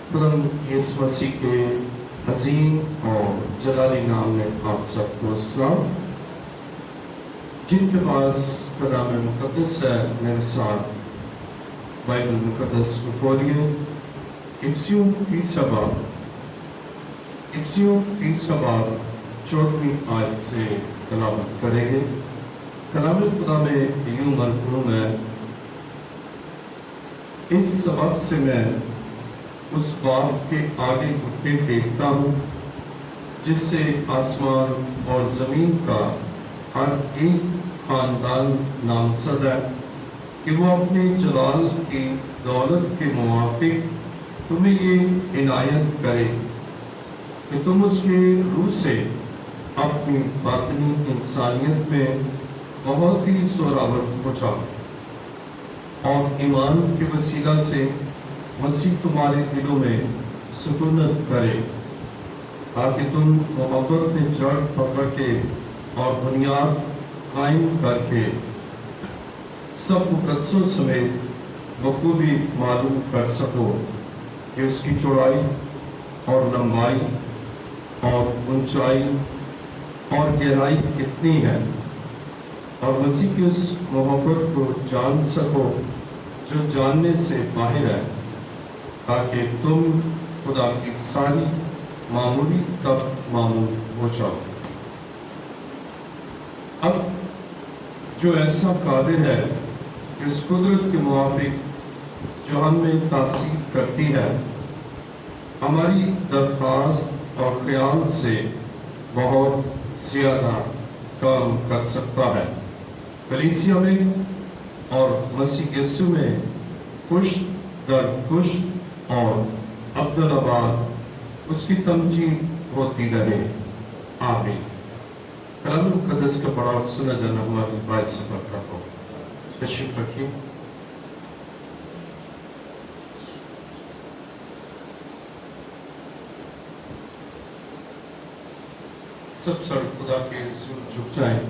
खुदाम यीशु मसीह के अजीम और जलाली नाम में आप सबको सलाम। जिनके पास कलाम मुक़द्दस है मेरे साथ बाइबल मुक़द्दस को खोलिए। इफिसियों तीसरा बाब 14वीं आयत से तलावत करेंगे। कलाम खुदा में यूं मरहूम है, इस सबब से मैं उस बाप के आगे घुटने टेकता हूँ जिससे आसमान और ज़मीन का हर एक खानदान नामज़द है, कि वो अपने जलाल की दौलत के मुवाफिक तुम्हें ये इनायत करे कि तुम उसके रूह से अपनी बातनी इंसानियत में बहुत ही जोरावर हो जाओ और ईमान के वसीला से मसीह तुम्हारे दिलों में सुकूनत करे, ताकि तुम मोहब्बत में जड़ पकड़ के और बुनियाद कायम करके सब मुकद्दसों समेत बखूबी मालूम कर सको कि उसकी चौड़ाई और लंबाई और ऊंचाई और गहराई कितनी है, और मसीह की उस मोहब्बत को जान सको जो जानने से बाहर है, ताकि तुम खुदा की सारी मामूली तब मामूल हो जाओ। अब जो ऐसा कादिर है कि उस कुदरत के मुआफिक जो हमें तासीर करती है, हमारी दरख्वास्त और ख्याल से बहुत ज़्यादा काम कर सकता है। कलीसिया में और मसीह यीशु में कुछ दर कुछ और अब्दुल्लाबाद उसकी तमजीद होती रहे। आमीन। कलाम मुक़द्दस का पढ़ा और सुना जाना हमारी बात से बरकत हो। तशरीफ रखिए। सब सर खुदा के हुज़ूर झुक जाएं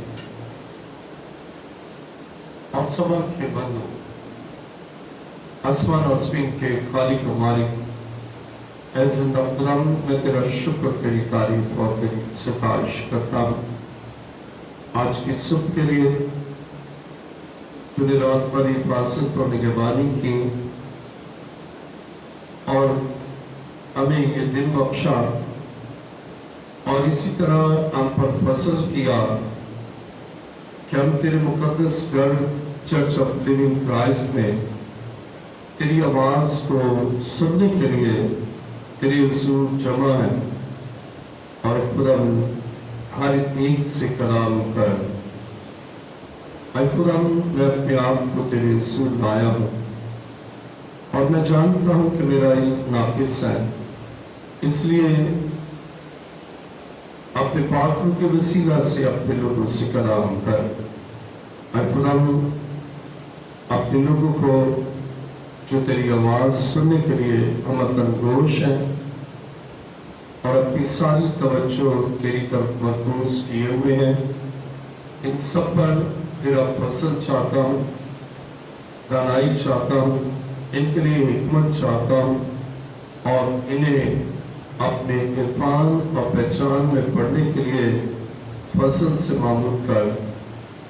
और सवाल के बंदो, आसमान और ज़मीन के खालिक और मालिक, ऐ ज़िंदा खुदा, मैं तेरा शुक्र, तेरी तारीफ और तेरी सिफारिश करता हूँ आज की सुबह के लिए। तूने रात भर हिफाजत और निगहबानी की और हमें ये दिन बख्शा, और इसी तरह हम पर फजल किया कि हम तेरे मुकद्दस घर चर्च ऑफ लिविंग क्राइस्ट में तेरी आवाज़ को सुनने के लिए तेरे हुज़ूर जमा है। और खुदा हर एक से कलाम कर। खुदा मैं अपने आप को तेरे हुज़ूर लाया हूँ और मैं जानता हूँ कि मेरा एक नाक़िस है, इसलिए अपने पाकों के वसीला से अपने लोगों से कलाम कर। खुदा अपने लोगों को जो तेरी आवाज़ सुनने के लिए हमतनगोश हैं और अपनी सारी तवज्जो तेरी तरफ मरकूज़ किए हुए हैं, इन सब पर तेरा फजल चाहता हूँ, दानाई चाहता हूँ, इनके लिए हिकमत चाहता हूँ, और इन्हें अपने इरफान और पहचान में पढ़ने के लिए फजल से मामूल कर,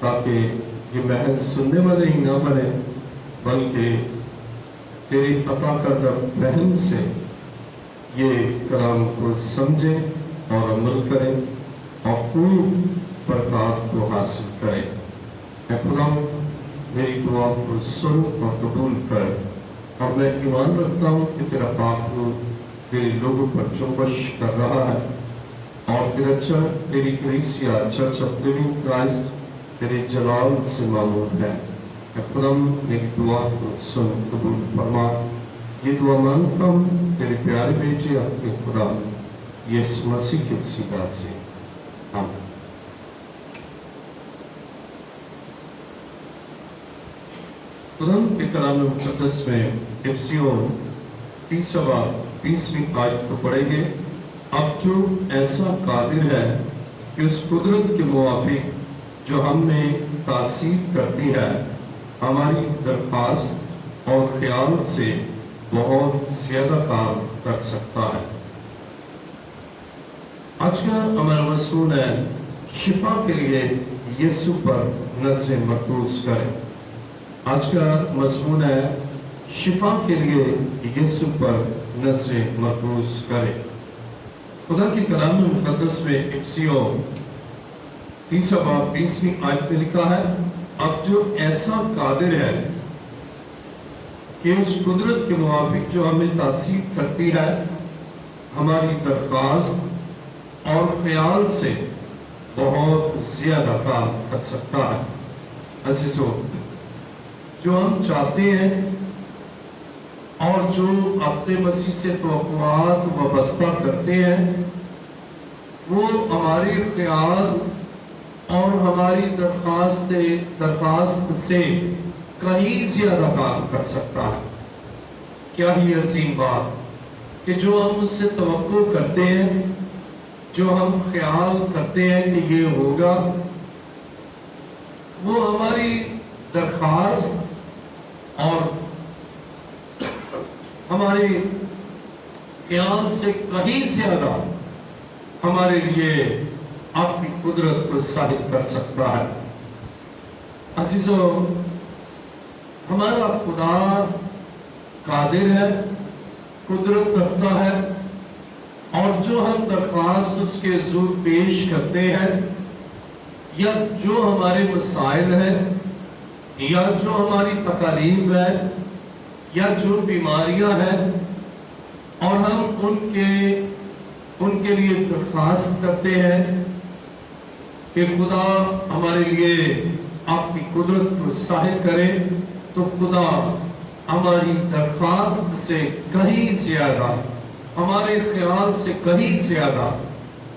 ताकि ये महज सुनने वाले ही ना बने, बल्कि तेरी अता करदा फहम से ये कलाम को समझें और अमल करें और खूब बरकत को हासिल करें। खुदा मेरी दुआ को सुन और कबूल कर, और मैं ईमान रखता हूँ कि तेरा पाक तेरे लोगों पर चुंबश कर रहा है, और तेरी कलीसिया चर्च ऑफ लिविंग क्राइस्ट तेरे जलाल से मामूल है। खुदा मेरी दुआ को सुन कबूल फरमा। ये दुआ मांगता हूँ तेरे प्यारे बेटे अपने खुदा यीशु मसीह के वसीला से, आमीन। खुदा के कलाम मुक़द्दस में इफिसियों 30वीं आयत को पढ़ेंगे। अब जो ऐसा कादिर है कि उस कुदरत के मुवाफिक जो हमें तासीर करती है, हमारी दरख्वास्त और ख्याल से बहुत ज्यादा काम कर सकता है। आज का हमारा मज़मून है शिफा के लिए यीशु पर नजरें मरकूज करें। आज का मज़मून है शिफा के लिए यीशु पर नजरें मरकूज करें। खुदा की कलाम मुक़द्दस में इफ्सियों 3 बाब 20वीं आयत में लिखा है, अब जो ऐसा कादिर है कि उस कुदरत के मुआफिक जो हमें तासीर करती है, हमारी दरख्वास्त और ख्याल से बहुत ज्यादा काम कर सकता है। अज़ीज़ों, जो हम चाहते हैं और जो अपने मसीह से तवक्कुआत वाबस्ता करते हैं, वो हमारे ख्याल और हमारी दरख्वास्त से कहीं ज्यादा काम कर सकता है। क्या ही अजीम बात कि जो हम उससे तवक्को करते हैं, जो हम ख्याल करते हैं कि ये होगा, वो हमारी दरख्वास्त और हमारे ख्याल से कहीं ज्यादा हमारे लिए आपकी कुदरत को साबित कर सकता है। अज़ीज़ों, हमारा खुदा कादिर है, कुदरत रखता है, और जो हम दरख्वास्त उसके ज़रूर पेश करते हैं, या जो हमारे मसाइल हैं, या जो हमारी तकलीफ है, या जो बीमारियां हैं, और हम उनके लिए दरख्वास्त करते हैं कि खुदा हमारे लिए आपकी कुदरत को ज़ाहिर करे, तो खुदा हमारी दरख्वास्त से कहीं ज्यादा, हमारे ख्याल से कहीं ज्यादा,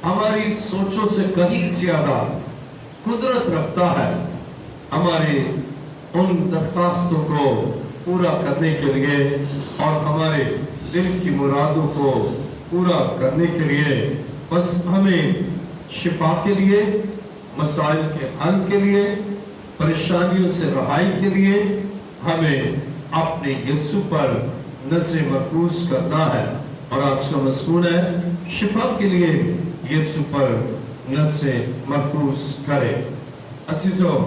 हमारी सोचों से कहीं ज्यादा कुदरत रखता है हमारे उन दरख्वास्तों को पूरा करने के लिए और हमारे दिल की मुरादों को पूरा करने के लिए। बस हमें शिफा के लिए, मसाइल के हल के लिए, परेशानियों से रहाई के लिए हमें अपने यीशु पर नजर मरकूज करना है। और आज का मज़मून है शिफा के लिए यीशु पर नजर मरकूज करें। अज़ीज़ों,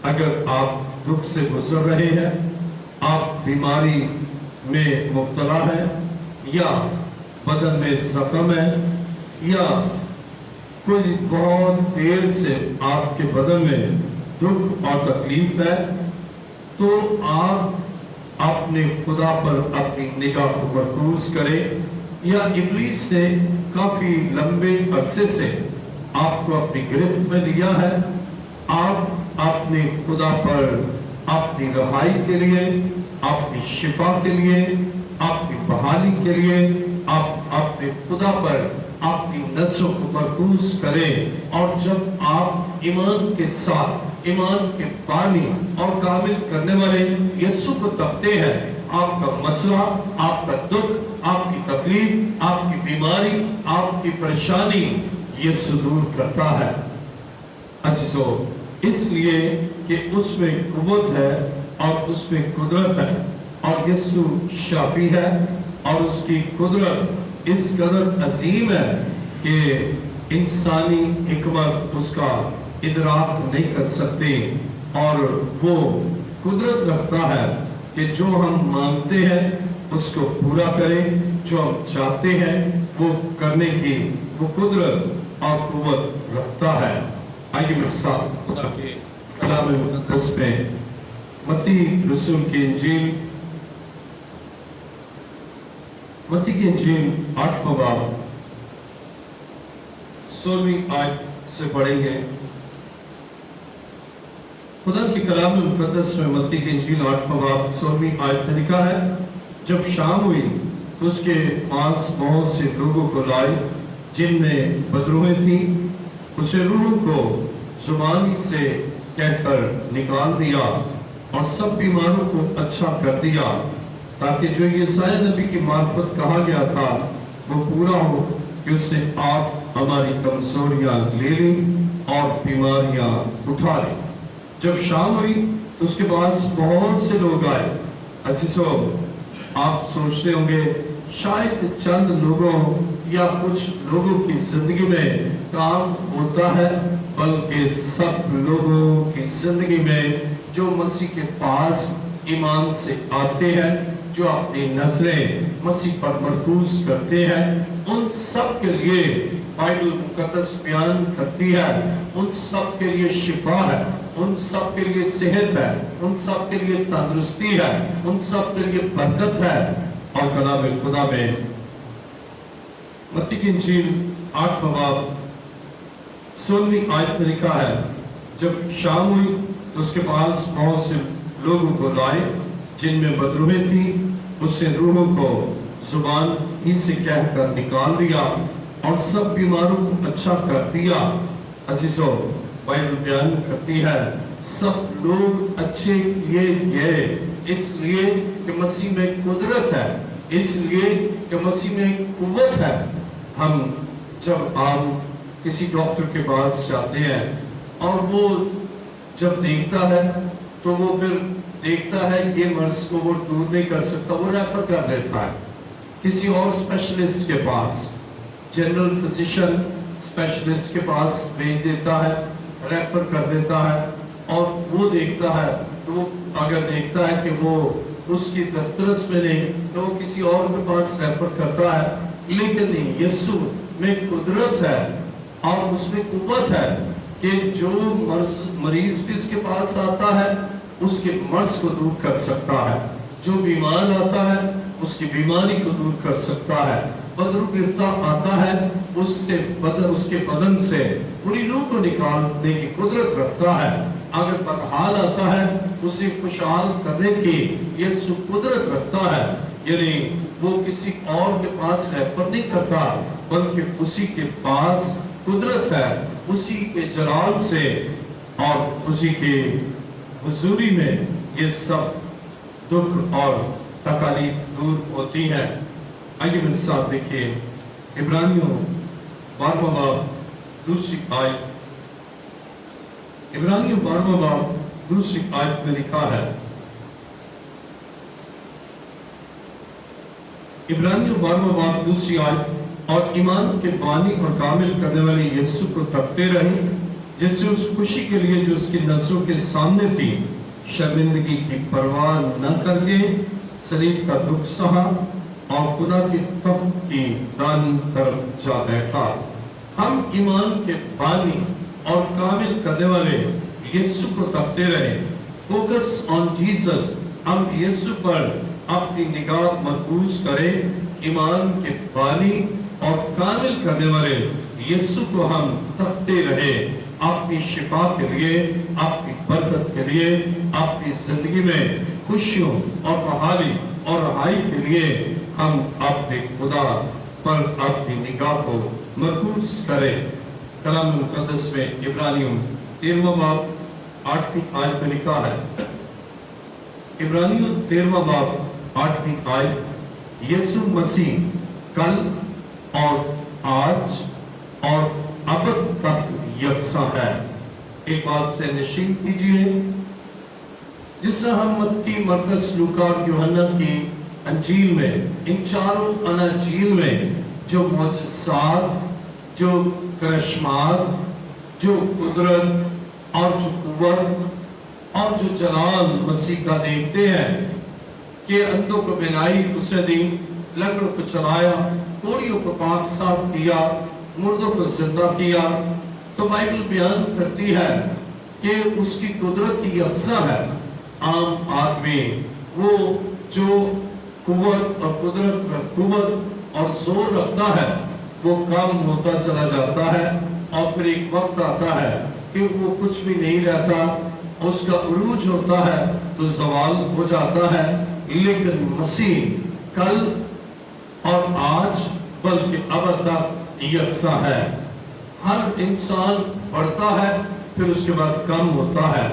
अगर आप दुख से गुजर रहे हैं, आप बीमारी में मुब्तला हैं, या बदन में जख्म है, या कोई बहुत देर से आपके बदन में दुख और तकलीफ है, तो आप अपने खुदा पर अपनी निगाह को मरकूज करें। या इब्लीस ने काफी लंबे अरसे से आपको अपनी गिरफ्त में लिया है, आप अपने खुदा पर अपनी रहाई के लिए, अपनी शिफा के लिए, अपनी बहाली के लिए आप अपने खुदा पर अपनी नज़रों को मरकूज करें। और जब आप ईमान के साथ, ईमान के पानी और कामिल करने वाले यीशु को तपते हैं, आपका मसला, आपका दुख, आपकी तकलीफ, आपकी बीमारी, आपकी परेशानी यीशु दूर करता है। अज़ीज़ों, इसलिए कि उसमें कुव्वत है और उसमें कुदरत है, और यीशु शाफी है, और उसकी कुदरत इस कदर अजीम है कि इंसानी हिकमत उसका इदराक नहीं कर सकते। और वो कुदरत रखता है कि जो हम मांगते हैं उसको पूरा करें, जो हम चाहते हैं वो करने की वो कुदरत और कुव्वत रखता है। आइए मेरे साथ खुदा के कलाम मुक़द्दस में मत्ती रसूल की इंजील, मत्ती की इंजील 8वां बाब 16वीं आयत से पढ़ेंगे। खुदा की कलाम मुक़द्दस में मत्ती की इंजील 8वां बाब 16वीं आयत में लिखा है, जब शाम हुई तो उसके पास बहुत से लोगों को लाए जिनमें बदरूहें थी। उसे रूह को जुबानी से कहकर निकाल दिया और सब बीमारों को अच्छा कर दिया, ताकि जो यशायाह नबी की मार्फत कहा गया था वो पूरा हो कि उसने आप हमारी कमजोरियां ले ली और बीमारियां उठा ली। जब शाम हुई तो उसके पास बहुत से लोग आए। अज़ीज़ों, آپ سوچتے ہوں گے شاید چند لوگوں یا کچھ لوگوں کی زندگی میں کام ہوتا ہے، بلکہ سب لوگوں کی زندگی میں جو مسیح کے پاس ایمان سے آتے ہیں، جو اپنی نظریں مسیح پر مرکوز کرتے ہیں، ان سب کے لیے بائبل مقدس بیان کرتی ہے، ان سب کے لیے شفا ہے، ان سب کے لیے صحت ہے، ان سب کے لیے تندرستی ہے، ان سب کے لیے برکت ہے۔ اور کلام خدا میں متی کی انجیل 8واں باب 16ویں آیت میں لکھا ہے، جب شام ہوئی تو اس کے پاس بہت سے لوگوں کو لائے جن میں بدروہیں تھیں، اس نے روحوں کو زبان ہی سے کہہ کر نکال دیا اور سب بیماروں کو اچھا کر دیا۔ عزیزو، بائبل بیان کرتی ہے سب لوگ اچھے کیے گئے، اس لیے کہ مسیح میں قدرت ہے، اس لیے کہ مسیح میں قوت ہے۔ ہم جب آپ کسی ڈاکٹر کے پاس جاتے ہیں اور وہ جب دیکھتا ہے تو وہ پھر دیکھتا ہے یہ مرض کو وہ دور نہیں کر سکتا، وہ ریفر کر دیتا ہے کسی اور اسپیشلسٹ کے پاس، جنرل فزیشن اسپیشلسٹ کے پاس بھیج دیتا ہے، ریفر کر دیتا ہے، اور وہ دیکھتا ہے تو وہ اگر دیکھتا ہے کہ وہ اس کی دسترس میں نہیں تو وہ کسی اور کے پاس ریفر کرتا ہے۔ لیکن یسوع میں قدرت ہے اور اس میں قوت ہے کہ جو مریض بھی اس کے پاس آتا ہے اس کے مرض کو دور کر سکتا ہے، جو بیمار آتا ہے اس کی بیماری کو دور کر سکتا ہے، بدرو گرفتہ آتا ہے اس کے بدن سے بری روح کو نکالنے کی قدرت رکھتا ہے، اگر بدحال آتا ہے اسے خوشحال کرنے کی یسوع قدرت رکھتا ہے۔ یعنی وہ کسی اور کے پاس ریفر نہیں کرتا بلکہ اسی کے پاس قدرت ہے، اسی کے جلال سے اور اسی کے حضوری میں یہ سب دکھ اور تکالیف دور ہوتی ہیں۔ آئیے میرے ساتھ دیکھیے عبرانیوں 12واں باب دوسری آیت، عبرانیوں 12واں باب دوسری آیت میں لکھا ہے، عبرانیوں 12واں باب دوسری آیت، اور ایمان کے بانی اور کامل کرنے والے یسوع کو تکتے رہے جس سے اس خوشی کے لیے جو اس کی نظروں کے سامنے تھی شرمندگی کی پرواہ نہ کر کے صلیب کا دکھ سہا اور خدا کے تخت کی دائیں طرف جا بیٹھا۔ ہم ایمان کے بانی اور کامل کرنے والے یسوع کو تکتے رہے، فوکس آن جیسس، ہم یسوع پر اپنی نگاہ مرکوز کریں، ایمان کے بانی اور کامل کرنے والے یسوع کو ہم تکتے رہے، اپنی شفا کے لیے، اپنی برکت کے لیے، اپنی زندگی میں خوشیوں اور بحالی اور رہائی کے لیے ہم اپنے خدا پر اپنی نگاہ کو مرکوز کریں۔ کلام مقدس میں عبرانیوں 13واں باب 8ویں آیت میں لکھا ہے، عبرانیوں 13واں باب 8ویں آیت، یسوع مسیح کل اور آج اور ابد تک یکساں ہے۔ ایک بات سے نشین کیجئے، جس طرح ہم متی، مرقس، لوکا اور یوحنا کی انجیل میں، ان چاروں اناجیل میں جو معجزات، جو کرشمات، جو قدرت اور جو قوت اور جو جلال مسیح کا دیکھتے ہیں کہ اندھوں کو بینائی اس نے دی، لنگڑوں کو چلایا، کوڑیوں کو پاک صاف کیا، مردوں کو زندہ کیا، تو بائبل بیان کرتی ہے کہ اس کی قدرت کی یکساں ہے۔ عام آدمی وہ جو قوت اور قدرت اور زور رکھتا ہے وہ کم ہوتا چلا جاتا ہے، اور پھر ایک وقت آتا ہے کہ وہ کچھ بھی نہیں رہتا، اس کا عروج ہوتا ہے تو زوال ہو جاتا ہے۔ لیکن مسیح کل اور آج بلکہ ابد تک یکساں ہے۔ ہر انسان بڑھتا ہے پھر اس کے بعد کم ہوتا ہے،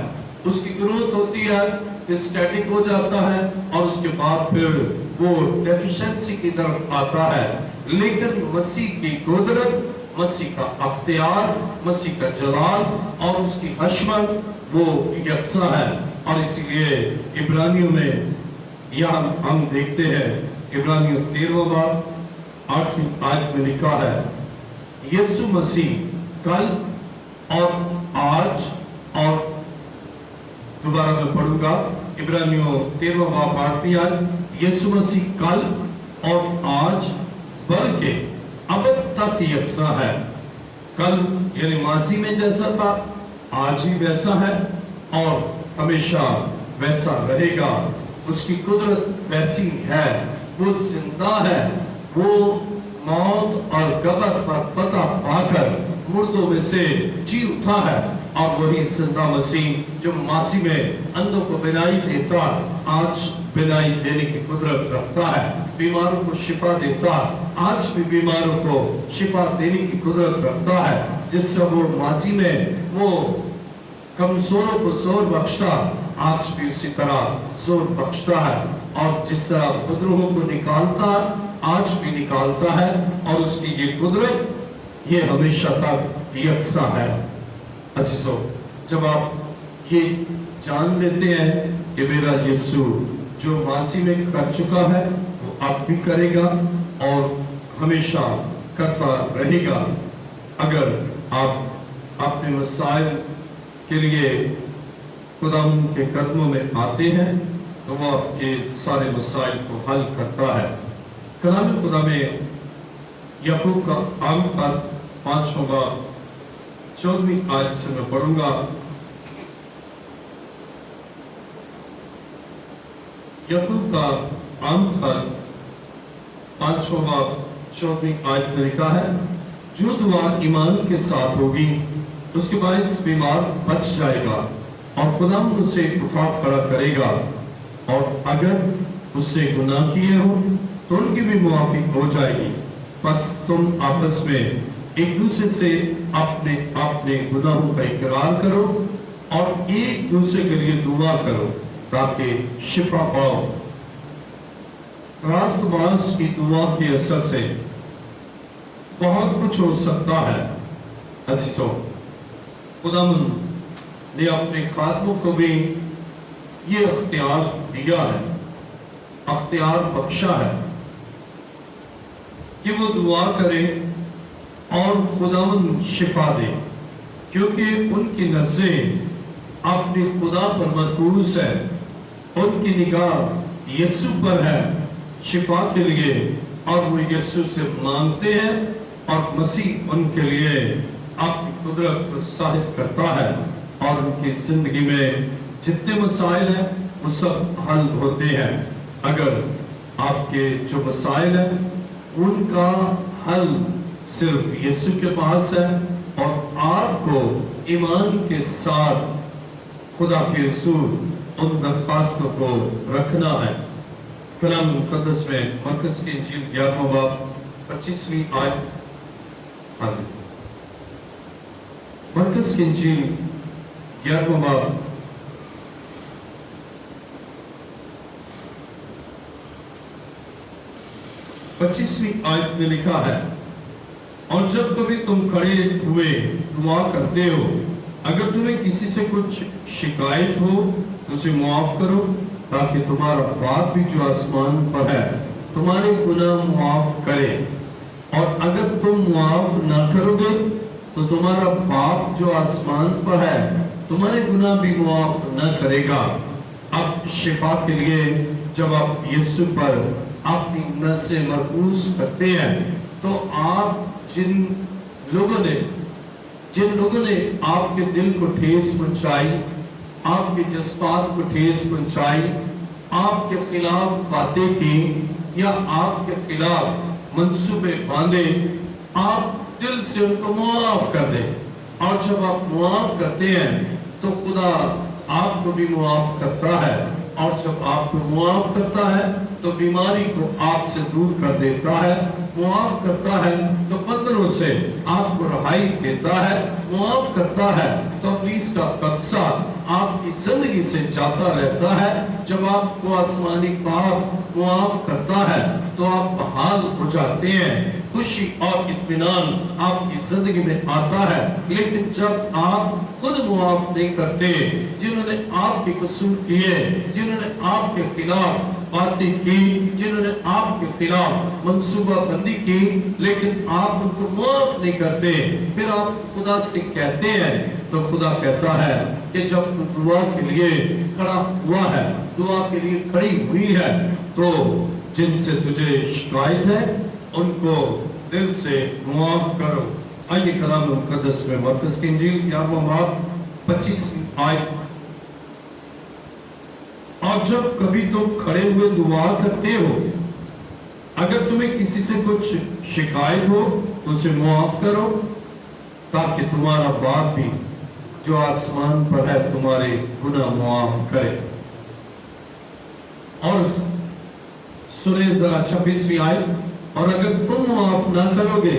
اس کی گروتھ ہوتی ہے، اسٹیٹک ہو جاتا ہے، اور اس کے بعد پھر وہ ڈیفیشنسی کی طرف آتا ہے۔ لیکن مسیح کی قدرت، مسیح کا اختیار، مسیح کا جلال اور اس کی حشمت وہ یکساں ہے۔ اور اسی لیے عبرانیوں میں यहाँ हम देखते हैं इब्रानियों 13वां बाब 8वीं आयत में लिखा है, यीशु मसीह कल और आज और दोबारा मैं पढ़ूंगा इब्रानियों 13वां बाब 8वीं आयत, यीशु मसीह कल और आज बल्कि अब तक यकसा है। कल यानी माजी में जैसा था आज भी वैसा है और हमेशा वैसा रहेगा। उसकी कुदरत वैसी है, वो जिंदा है, वो मौत और कब्र पर फतह पाकर मुर्दों में से जी उठा है और वही जिंदा मसीह जो मासी में अंधों को बिनाई देता आज बिनाई देने की कुदरत रखता है, बीमारों को शिफा देता आज भी बीमारों को शिफा देने की कुदरत रखता है। जिस तरह वो माजी में वो कमजोरों को जोर बख्शता आज भी उसी तरह जोर बख्शता है और जिस तरह बुजुर्गों को निकालता आज भी निकालता है और उसकी ये कुदरत ये हमेशा तक यकसा है। असीसो, जब आप ये जान लेते हैं कि मेरा यीशु जो मासी में कर चुका है वो अब भी करेगा और हमेशा करता रहेगा। अगर आप अपने मसाइल के लिए खुदा के कदमों में आते हैं तो वो आपके सारे मसाइल को हल करता है। कलाम खुदा में याकूब का आम खत 5वां बाब 14वीं आयत से मैं पढ़ूंगा। याकूब का आम खत 5वां बाब 14वीं आयत में लिखा है, जो दुआ ईमान के साथ होगी उसके बाइस बीमार बच जाएगा और खुदा उसे उठा खड़ा करेगा, और अगर उससे गुनाह किए हो तो उनकी भी मुआफी हो जाएगी। बस तुम आपस में एक दूसरे से अपने अपने गुनाहों का इकरार करो और एक दूसरे के लिए दुआ करो ताकि शिफा पाओ। रास्तबाज की दुआ के असर से बहुत कुछ हो सकता है। असीसो, खुदावंद ने अपने खादमों को भी ये अख्तियार दिया है, अख्तियार बख्शा है कि वो दुआ करें और खुदावंद शिफा दे, क्योंकि उनकी नज़रें अपने खुदा पर मरकूज है, उनकी निगाह यीशु पर है शिफा के लिए और वो यीशु से मांगते हैं और मसीह उनके लिए अपनी कुदरत को साबित करता है और उनकी जिंदगी में जितने मसाइल हैं वो सब हल होते हैं। अगर आपके जो मसाइल हैं उनका हल सिर्फ यीशु के पास है और आपको ईमान के साथ खुदा के रसूल उन दरख्वास्तों को रखना है। कलाम मुक़द्दस में मरकस की इंजील 11वां बाब 25वीं आयत, मरकस की इंजील 11वां बाब 25वीं आयत में लिखा है, और जब कभी तुम खड़े हुए दुआ करते हो, अगर तुम्हें किसी से कुछ शिकायत हो तो उसे मुआफ करो, ताकि तुम्हारा बाप भी जो आसमान पर है तुम्हारे गुनाह मुआफ करे, और अगर तुम मुआफ ना करोगे तो तुम्हारा बाप जो आसमान पर है तुम्हारे गुनाह भी मुआफ न करेगा। अब शिफा के लिए जब आप यीशु पर अपनी नज़रें मरकूज करते हैं तो आप जिन लोगों ने आपके दिल को ठेस पहुंचाई, आपके जज्बात को ठेस पहुंचाई, आपके खिलाफ बातें की या आपके खिलाफ मंसूबे बांधे, आप दिल से उनको मुआफ कर दें। और जब आप मुआफ करते हैं तो खुदा आपको भी मुआफ करता है, और जब आपको मुआफ करता है तो बीमारी को आपसे दूर कर देता है, मुआफ करता है तो बंधनों से आपको रहाई देता है, मुआफ करता है तो इब्लीस का कब्जा आपकी जिंदगी से जाता रहता है। जब आपको आसमानी बाप मुआफ करता है तो आप बहाल हो जाते हैं, खुशी और इत्मीनान आपकी जिंदगी में आता है। लेकिन जब आप खुद मुआफ नहीं करते, जिन्होंने आपके कसूर किए, जिन्होंने आपके खिलाफ باتیں کی، جنہوں نے آپ کے خلاف منصوبہ بندی کی، لیکن آپ ان کو معاف نہیں کرتے، پھر آپ خدا سے کہتے ہیں تو خدا کہتا ہے کہ جب تو دعا کے لیے کھڑا ہوا ہے، دعا کے لیے کھڑی ہوئی ہے، تو جن سے تجھے شکایت ہے ان کو دل سے معاف کرو۔ آئیے کلام مقدس میں مرکز کی انجیل 11واں باب 25 آیت۔ اور جب کبھی تم کھڑے ہوئے دعا کرتے ہو، اگر تمہیں کسی سے کچھ شکایت ہو تو اسے معاف کرو، تاکہ تمہارا باپ بھی جو آسمان پر ہے تمہارے گناہ معاف کرے۔ اور سنیں ذرا 26ویں آیت، اور اگر تم معاف نہ کرو گے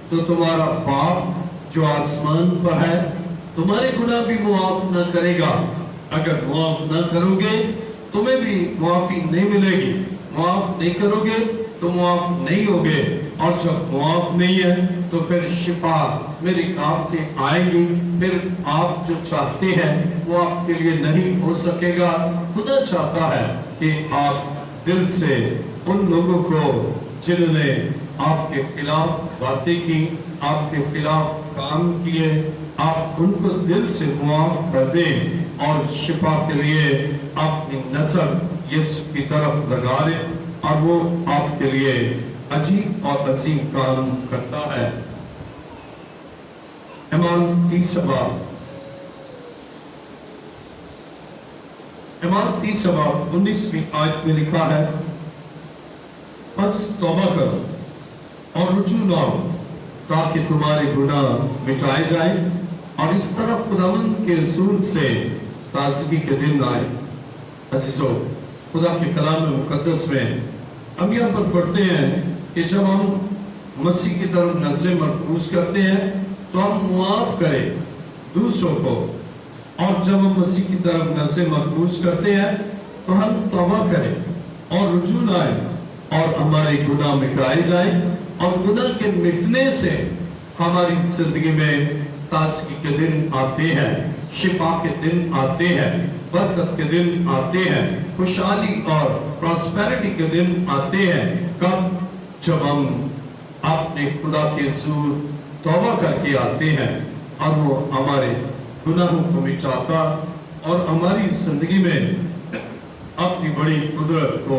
تو تمہارا باپ جو آسمان پر ہے تمہارے گناہ بھی معاف نہ کرے گا۔ اگر معاف نہ کرو گے تمہیں بھی معافی نہیں ملے گی، معاف نہیں کرو گے تو معاف نہیں ہوگے، اور جب معاف نہیں ہے تو پھر شفا میری کافتیں آئیں گی، پھر آپ جو چاہتے ہیں وہ آپ کے لیے نہیں ہو سکے گا۔ خدا چاہتا ہے کہ آپ دل سے ان لوگوں کو جنہوں نے آپ کے خلاف باتیں کی، آپ کے خلاف کام کیے، آپ ان کو دل سے معاف کر دیں اور شفا کے لیے اپنی نظر یسوع کی طرف لگا لیں، اور وہ آپ کے لیے عجیب اور عظیم کام کرتا ہے۔ اعمال 30 باب 19ویں آیت میں لکھا ہے، بس توبہ کرو اور رجوع لاؤ تاکہ تمہارے گناہ مٹائے جائیں، اور اس طرح خداوند کے حضور سے تازگی کے دن آئے۔ عزیزو، خدا کے کلام مقدس میں ہم یہاں پر پڑھتے ہیں کہ جب ہم مسیح کی طرف نظریں مرکوز کرتے ہیں تو ہم معاف کریں دوسروں کو، اور جب ہم مسیح کی طرف نظریں مرکوز کرتے ہیں تو ہم توبہ کریں اور رجوع لائیں اور ہمارے گناہ مٹائے جائیں، اور گناہ کے مٹنے سے ہماری زندگی میں تازگی کے دن آتے ہیں، شفا کے دن آتے ہیں، برکت کے دن آتے ہیں، خوشحالی اور پراسپیرٹی کے دن آتے ہیں۔ کب؟ جب ہم اپنے خدا کے حضور توبہ کر کے آتے ہیں اور وہ ہمارے گناہوں کو مٹاتا اور ہماری زندگی میں اپنی بڑی قدرت کو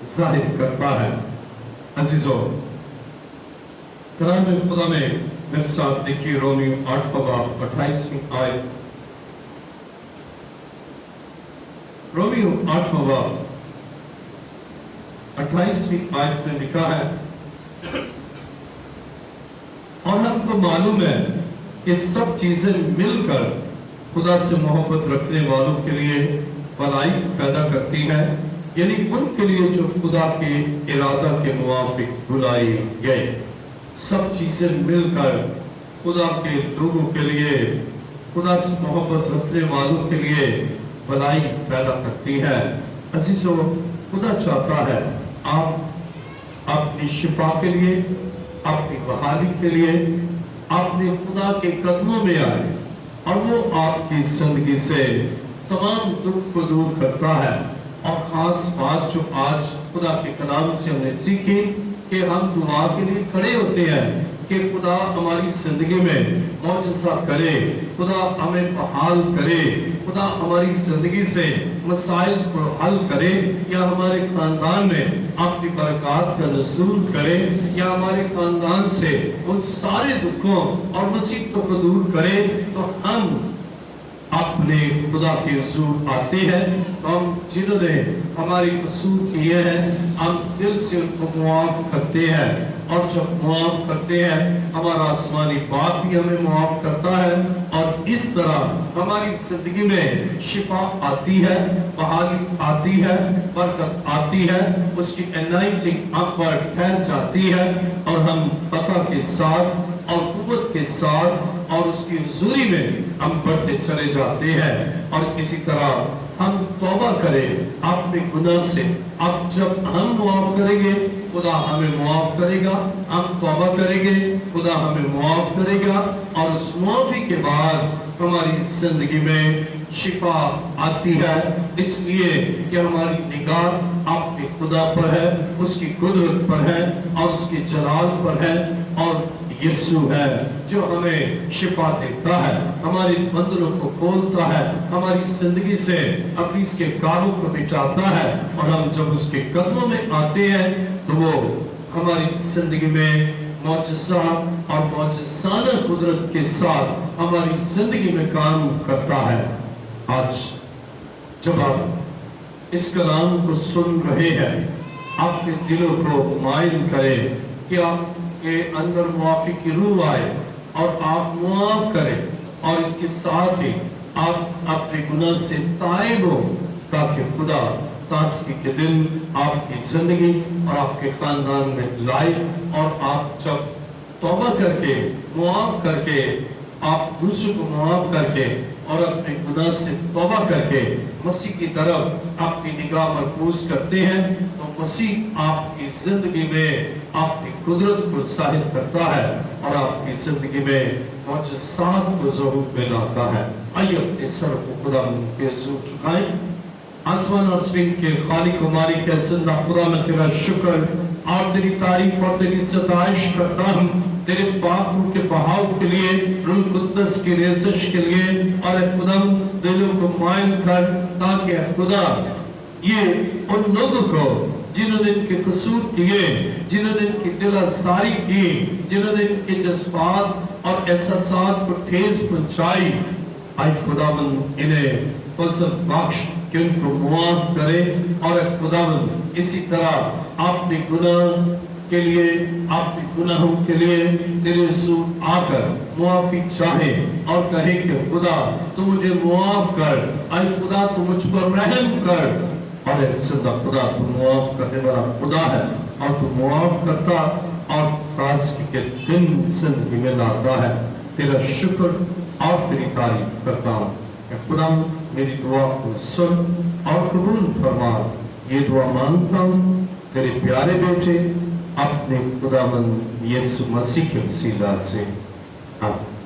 ظاہر کرتا ہے۔ عزیزو، کلام خدا میں میرے ساتھ دیکھیے رومیو 8واں باب 28ویں آیت۔ رومیو 8واں باب 28ویں آیت میں لکھا ہے، اور ہم کو معلوم ہے کہ سب چیزیں مل کر خدا سے محبت رکھنے والوں کے لیے بھلائی پیدا کرتی ہیں، یعنی ان کے لیے جو خدا کے ارادہ کے موافق بلائی گئے۔ سب چیزیں مل کر خدا کے لوگوں کے لیے، خدا سے محبت رکھنے والوں کے لیے بھلائی پیدا کرتی ہے۔ عزیزو، خدا چاہتا ہے آپ اپنی شفا کے لیے، اپنی بحالی کے لیے اپنے خدا کے قدموں میں آئے، اور وہ آپ کی زندگی سے تمام دکھ کو دور کرتا ہے۔ اور خاص بات جو آج خدا کے کلام سے ہم نے سیکھی کہ ہم دعا کے لیے کھڑے ہوتے ہیں کہ خدا ہماری زندگی میں معجزہ کرے، خدا ہمیں بحال کرے، خدا ہماری زندگی سے مسائل کو حل کرے، یا ہمارے خاندان میں اپنی برکات کا نزول کرے، یا ہمارے خاندان سے ان سارے دکھوں اور مصیبتوں کو دور کرے، تو ہم اپنے خدا کے حضور آتے ہیں۔ ہم جنہوں نے ہماری قصور کیے ہیں ہم دل سے ان کو معاف کرتے ہیں، اور جب معاف کرتے ہیں ہمارا آسمانی باپ بھی ہمیں معاف کرتا ہے، اور اس طرح ہماری زندگی میں شفا آتی ہے، بحالی آتی ہے، برکت آتی ہے، اس کی انائٹنگ ہم پر ٹھہر جاتی ہے، اور ہم فتح کے ساتھ اور قوت کے ساتھ اور اس کی حضوری میں ہم بڑھتے چلے جاتے ہیں۔ اور اسی طرح ہم توبہ کریں اپنے گناہ سے۔ اب جب ہم معاف کریں گے خدا ہمیں معاف کرے گا، ہم توبہ کریں گے خدا ہمیں معاف کرے گا، اور اس معافی کے بعد ہماری زندگی میں شفا آتی ہے، اس لیے کہ ہماری نگاہ आपके खुदा पर है, उसकी कुदरत पर है और उसके जलाल पर है। और यीशु है जो हमें शिफा देता है, हमारे बंधनों को खोलता है, हमारी जिंदगी से अपनी इसके काबू को मिटाता है। और हम जब उसके कदमों में आते हैं तो वो हमारी जिंदगी में मौजज़ा और मौजज़ाना कुदरत के साथ हमारी जिंदगी में काम करता है। आज जब आप इस कलाम को सुन रहे हैं, आपके दिलों को माइल करें कि आपके अंदर मुआफ़ी की रूह आए और आप मुआफ़ करें और इसके साथ ही आप अपने गुनाह से ताइब हो, ताकि खुदा ताज़गी के दिन आपकी जिंदगी और आपके खानदान में लाए। और आप जब तौबा करके मुआफ़ करके, आप दूसरों को मुआफ़ करके और अपने गुनाह से तौबा करके मसीह की तरफ आपकी निगाह मरकूज करते हैं, तो मसीह आपकी जिंदगी में आपकी कुदरत को ज़ाहिर करता है और आपकी जिंदगी में मौजज़ात को ज़रूर में लाता है। आइए अपने सर को खुदा के हुज़ूर झुकाएं। आसमान और ज़मीन के खालिक व मालिक है जिंदा खुदा, मैं तेरा शुक्र और तेरी तारीफ और तेरी सताइश करता हूँ, तेरे पाक रूह के बहाव के लिए, रूह कुद्दस की रेज़श के लिए। और खुदा दिलों को माइल कर, ताकि खुदा ये उन लोगों को जिन्होंने इनके कसूर किए, जिन्होंने इनकी दिलासारी की, जिन्होंने इनके जज्बात और एहसासात को ठेस पहुंचाई, आई खुदावंद इन्हें फज़ल बख्श कि उनको मुआफ़ करे। और खुदावंद इसी तरह आपने गुनाह के लिए, आपके गुनाहों के लिए तेरे रसूल आकर मुआफ़ी चाहे और कहे कि खुदा तू मुझे मुआफ़ कर, आई खुदा तू मुझ पर रहम कर। और सदा खुदा तू मुआफ़ करने वाला खुदा है और तू मुआफ़ करता और ताज़गी के दिन जिंदगी में लाता है। तेरा शुक्र और तेरी तारीफ करता हूँ। खुदा मेरी दुआ को सुन और कबूल फरमा। ये दुआ मांगता हूँ तेरे प्यारे बेटे अपने खुदावंद यीशु मसीह के वसीला से। आमीन।